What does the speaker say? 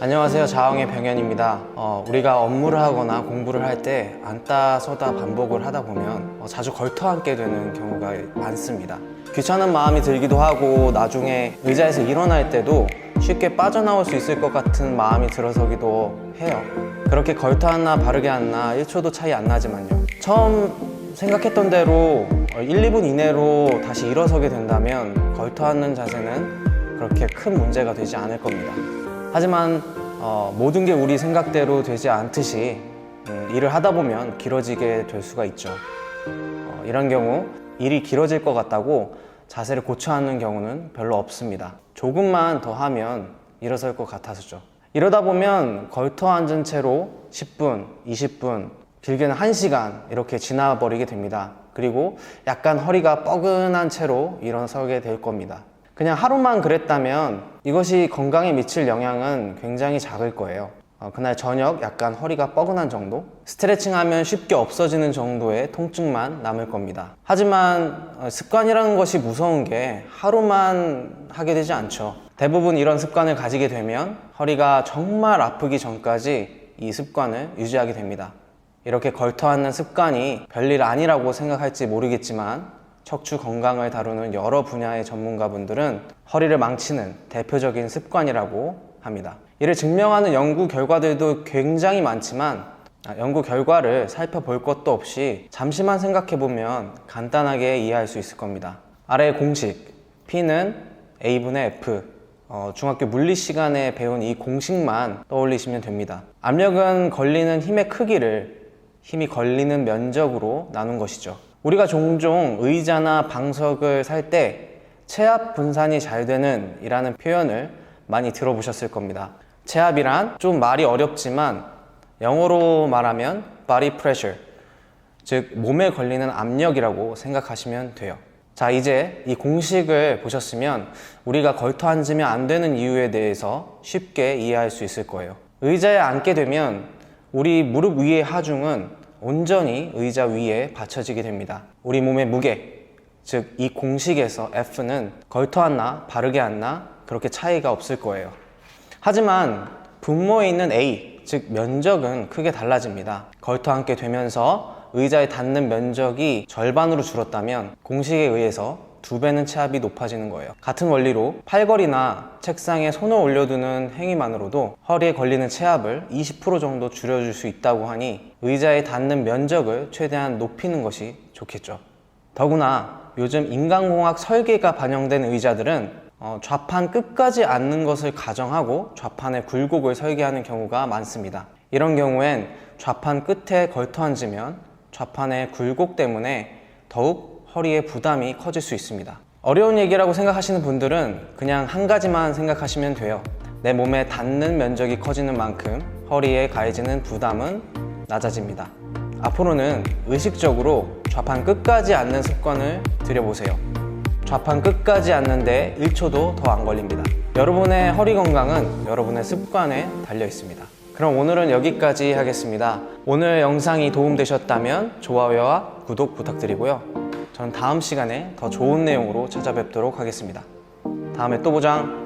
안녕하세요. 자왕의 병현입니다. 우리가 업무를 하거나 공부를 할 때 앉다 서다 반복을 하다 보면 자주 걸터앉게 되는 경우가 많습니다. 귀찮은 마음이 들기도 하고 나중에 의자에서 일어날 때도 쉽게 빠져나올 수 있을 것 같은 마음이 들어서기도 해요. 그렇게 걸터앉나 바르게 앉나 1초도 차이 안 나지만요. 처음 생각했던 대로 1, 2분 이내로 다시 일어서게 된다면 걸터앉는 자세는 그렇게 큰 문제가 되지 않을 겁니다. 하지만 모든 게 우리 생각대로 되지 않듯이 일을 하다 보면 길어지게 될 수가 있죠. 이런 경우 일이 길어질 것 같다고 자세를 고쳐 앉는 경우는 별로 없습니다. 조금만 더 하면 일어설 것 같아서죠. 이러다 보면 걸터 앉은 채로 10분, 20분, 길게는 1시간 이렇게 지나버리게 됩니다. 그리고 약간 허리가 뻐근한 채로 일어서게 될 겁니다. 그냥 하루만 그랬다면 이것이 건강에 미칠 영향은 굉장히 작을 거예요. 그날 저녁 약간 허리가 뻐근한 정도? 스트레칭하면 쉽게 없어지는 정도의 통증만 남을 겁니다. 하지만 습관이라는 것이 무서운 게 하루만 하게 되지 않죠. 대부분 이런 습관을 가지게 되면 허리가 정말 아프기 전까지 이 습관을 유지하게 됩니다. 이렇게 걸터앉는 습관이 별일 아니라고 생각할지 모르겠지만 척추 건강을 다루는 여러 분야의 전문가분들은 허리를 망치는 대표적인 습관이라고 합니다. 이를 증명하는 연구 결과들도 굉장히 많지만 연구 결과를 살펴볼 것도 없이 잠시만 생각해보면 간단하게 이해할 수 있을 겁니다. 아래의 공식, P는 A분의 F, 중학교 물리 시간에 배운 이 공식만 떠올리시면 됩니다. 압력은 걸리는 힘의 크기를 힘이 걸리는 면적으로 나눈 것이죠. 우리가 종종 의자나 방석을 살 때 체압 분산이 잘 되는 이라는 표현을 많이 들어보셨을 겁니다. 체압이란 좀 말이 어렵지만 영어로 말하면 body pressure, 즉 몸에 걸리는 압력이라고 생각하시면 돼요. 자, 이제 이 공식을 보셨으면 우리가 걸터 앉으면 안 되는 이유에 대해서 쉽게 이해할 수 있을 거예요. 의자에 앉게 되면 우리 무릎 위의 하중은 온전히 의자 위에 받쳐지게 됩니다. 우리 몸의 무게, 즉 이 공식에서 F는 걸터 앉나 바르게 앉나 그렇게 차이가 없을 거예요. 하지만 분모에 있는 A, 즉 면적은 크게 달라집니다. 걸터 앉게 되면서 의자에 닿는 면적이 절반으로 줄었다면 공식에 의해서 2배는 체압이 높아지는 거예요. 같은 원리로 팔걸이나 책상에 손을 올려두는 행위만으로도 허리에 걸리는 체압을 20% 정도 줄여줄 수 있다고 하니 의자에 닿는 면적을 최대한 높이는 것이 좋겠죠. 더구나 요즘 인간공학 설계가 반영된 의자들은 좌판 끝까지 앉는 것을 가정하고 좌판의 굴곡을 설계하는 경우가 많습니다. 이런 경우엔 좌판 끝에 걸터 앉으면 좌판의 굴곡 때문에 더욱 허리에 부담이 커질 수 있습니다. 어려운 얘기라고 생각하시는 분들은 그냥 한 가지만 생각하시면 돼요. 내 몸에 닿는 면적이 커지는 만큼 허리에 가해지는 부담은 낮아집니다. 앞으로는 의식적으로 좌판 끝까지 앉는 습관을 들여보세요. 좌판 끝까지 앉는데 1초도 더 안 걸립니다. 여러분의 허리 건강은 여러분의 습관에 달려 있습니다. 그럼 오늘은 여기까지 하겠습니다. 오늘 영상이 도움되셨다면 좋아요와 구독 부탁드리고요. 전 다음 시간에 더 좋은 내용으로 찾아뵙도록 하겠습니다. 다음에 또 보자.